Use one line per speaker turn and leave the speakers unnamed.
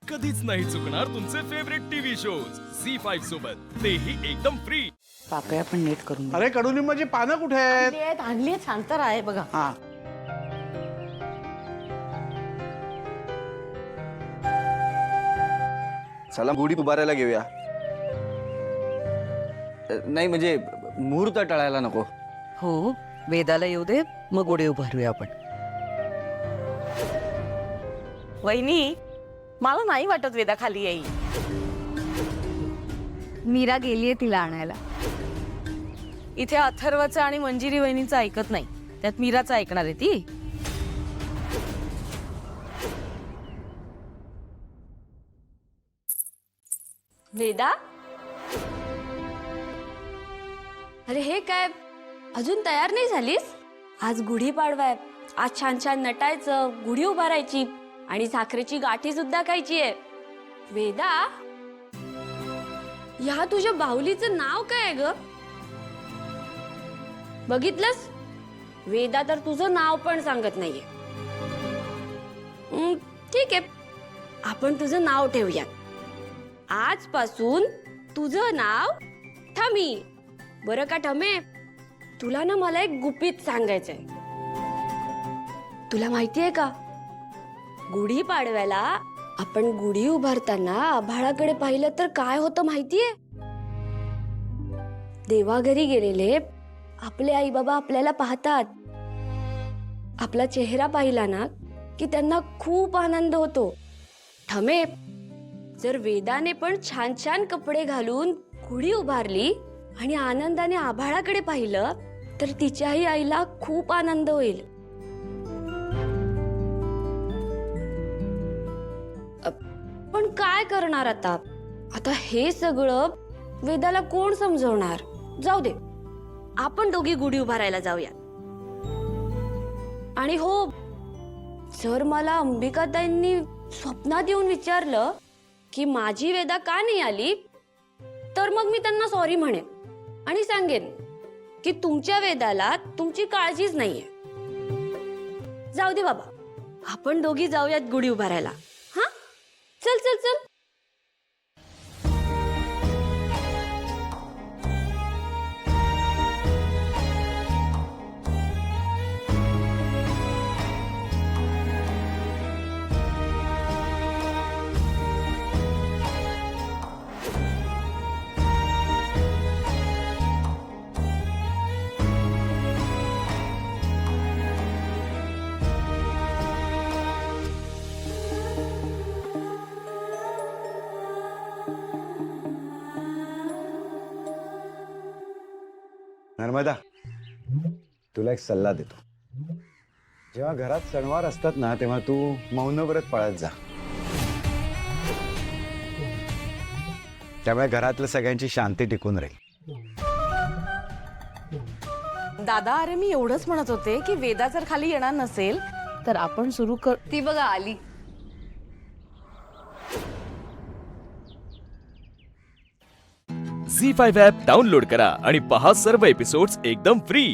कधीच नाही चुकणार तुमचे फेवरेट टीव्ही शोज झी5 सोबत, तेही एकदम फ्री.
पाकळ्या पण नीट करून
अरे कडुलिंबाची पानं कुठे आहेत?
आणली आहेत शांतर आहे बघा.
हा
चला गुढी उभारायला घेऊया. नाही म्हणजे मुहूर्त टळायला नको.
हो, वेदाला येऊ दे, मग गुढी उभारूया आपण. वहिनी, मला नाही वाटत वेदा खाली येईल.
मीरा गेलीये तिला आणायला.
इथे अथर्वचं आणि मंजिरी वहिनीचं ऐकत नाही, त्यात मीराचं ऐकणार आहे ती.
वेदा, अरे हे काय, अजून तयार नाही झालीस? आज गुढीपाडवा आहे. आज छान छान नटायचं, गुढी उभारायची आणि साखरेची गाठी सुद्धा खायची आहे. वेदा, ह्या तुझ्या बाहुलीचं नाव काय आहे ग? बघितलंस, वेदा तर तुझं नाव पण सांगत नाहीये. ठीक आहे, आपण तुझं नाव ठेवूयात. आजपासून तुझं नाव ठमी. बरं का ठमे, तुला ना मला एक गुपित सांगायचंय. तुला माहितीये का, गुढी पाडव्याला आपण गुढी उभारताना आभाळाकडे पाहिलं तर काय होतं माहितीये? देवाघरी गेलेले आपले आई बाबा आपल्याला पाहतात. आपला चेहरा पाहिला ना की त्यांना खूप आनंद होतो. ठमे, जर वेदाने पण छान छान कपडे घालून गुढी उभारली आणि आनंदाने आभाळाकडे पाहिलं तर तिच्याही आईला खूप आनंद होईल. पण काय करणार आता? आता हे सगळं वेदाला कोण समजवणार? जाऊ दे, आपण दोघी गुढी उभारायला जाऊया. आणि हो, जर मला अंबिकाताईंनी स्वप्नात येऊन विचारलं की माझी वेदा का नाही आली, तर मग मी त्यांना सॉरी म्हणेन आणि सांगेन की तुमच्या वेदाला तुमची काळजीच नाहीये. जाऊ दे बाबा, आपण दोघी जाऊयात गुढी उभारायला. हा, चल चल चल.
नर्मदा, तुला एक सल्ला देतो. जेव्हा घरात सणवार असतात ना, तेव्हा तू मौन व्रत पाळत जा. त्यामुळे घरातल्या सगळ्यांची शांती टिकून राहील.
दादा, अरे मी एवढंच म्हणत होते की वेदा जर खाली येणार नसेल तर आपण सुरू कर.
ती बघा आली.
झी5 ॲप डाउनलोड करा आणि पहा सर्व एपिसोड्स एकदम फ्री.